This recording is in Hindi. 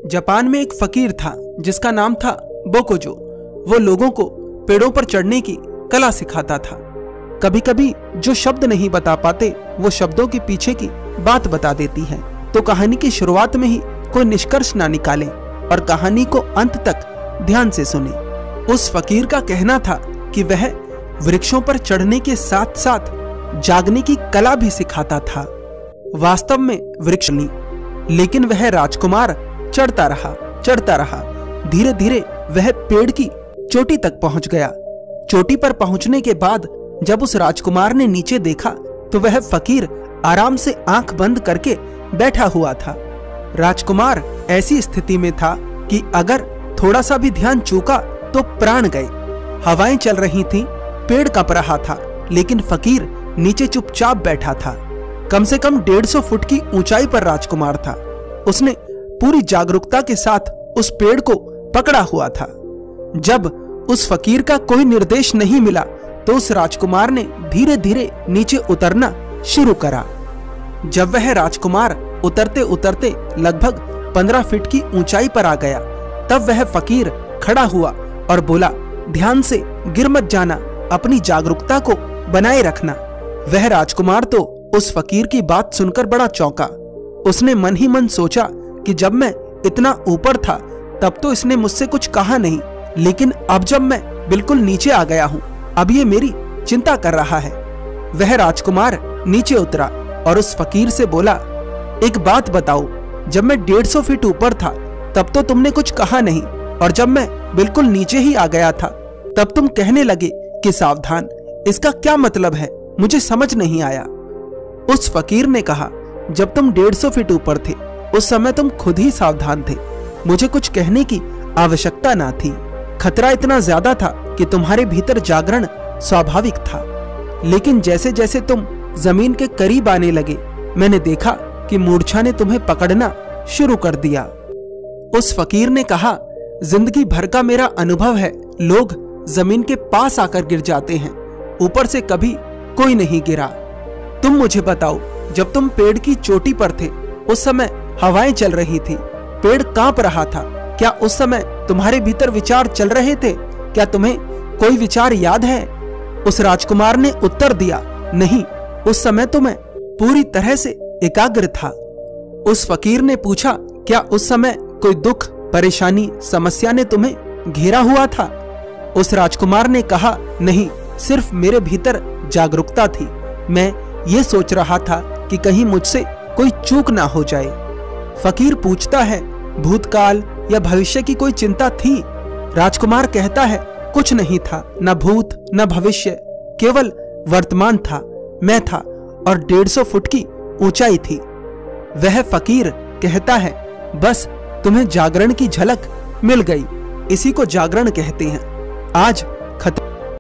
जापान में एक फकीर था जिसका नाम था बोकोजो। वो लोगों को पेड़ों पर चढ़ने की कला सिखाता था। कभी कभी जो शब्द नहीं बता पाते वो शब्दों के पीछे की बात बता देती है। तो कहानी की शुरुआत में ही कोई निष्कर्ष ना निकाले और कहानी को अंत तक ध्यान से सुने। उस फकीर का कहना था कि वह वृक्षों पर चढ़ने के साथ साथ जागने की कला भी सिखाता था। वास्तव में वृक्ष नहीं, लेकिन वह राजकुमार चढ़ता रहा। धीरे धीरे वह पेड़ की चोटी तक पहुंच गया। चोटी पर पहुंचने के बाद जब उस राजकुमार ने नीचे देखा तो वह फकीर आराम से आंख बंद करके बैठा हुआ था। राजकुमार ऐसी स्थिति में था कि अगर थोड़ा सा भी ध्यान चूका तो प्राण गए। हवाएं चल रही थीं, पेड़ कँप रहा था, लेकिन फकीर नीचे चुपचाप बैठा था। कम से कम 150 फुट की ऊंचाई पर राजकुमार था। उसने पूरी जागरूकता के साथ उस पेड़ को पकड़ा हुआ था। जब उस फकीर का कोई निर्देश नहीं मिला तो उस राजकुमार ने धीरे धीरे नीचे उतरना शुरू करा। जब वह राजकुमार उतरते उतरते लगभग 15 फीट की ऊंचाई पर आ गया, तब वह फकीर खड़ा हुआ और बोला, ध्यान से गिर मत जाना, अपनी जागरूकता को बनाए रखना। वह राजकुमार तो उस फकीर की बात सुनकर बड़ा चौंका। उसने मन ही मन सोचा कि जब मैं इतना ऊपर था तब तो इसने मुझसे कुछ कहा नहीं, लेकिन अब जब मैं बिल्कुल नीचे आ गया हूँ, अब ये मेरी चिंता कर रहा है। वह राजकुमार नीचे उतरा और उस फकीर से बोला, एक बात बताओ, जब मैं 150 फीट ऊपर था तब तो तुमने कुछ कहा नहीं, और जब मैं बिल्कुल नीचे ही आ गया था तब तुम कहने लगे कि सावधान। इसका क्या मतलब है? मुझे समझ नहीं आया। उस फकीर ने कहा, जब तुम 150 फीट ऊपर थे उस समय तुम खुद ही सावधान थे। मुझे कुछ कहने की आवश्यकता ना थी। खतरा इतना ज्यादा था कि तुम्हारे भीतर जागरण स्वाभाविक था, लेकिन जैसे जैसे तुम जमीन के करीब आने लगे मैंने देखा कि मूर्छा ने तुम्हें पकड़ना शुरू कर दिया। उस फकीर ने कहा, जिंदगी भर का मेरा अनुभव है, लोग जमीन के पास आकर गिर जाते हैं, ऊपर से कभी कोई नहीं गिरा। तुम मुझे बताओ, जब तुम पेड़ की चोटी पर थे उस समय हवाएं चल रही थी, पेड़ कांप रहा था, क्या उस समय तुम्हारे भीतर विचार चल रहे थे? क्या तुम्हें कोई विचार याद है? उस राजकुमार ने उत्तर दिया, नहीं, उस समय तो मैं पूरी तरह से एकाग्र था। उस फकीर ने पूछा, क्या उस समय कोई दुख, परेशानी, समस्या ने तुम्हें घेरा हुआ था? उस राजकुमार ने कहा, नहीं, सिर्फ मेरे भीतर जागरूकता थी। मैं ये सोच रहा था कि कहीं मुझसे कोई चूक ना हो जाए। फकीर पूछता है, भूतकाल या भविष्य की कोई चिंता थी? राजकुमार कहता है, कुछ नहीं था, न भूत न भविष्य, केवल वर्तमान था, मैं था और 150 फुट की ऊंचाई थी। वह फकीर कहता है, बस तुम्हें जागरण की झलक मिल गई, इसी को जागरण कहते हैं। आज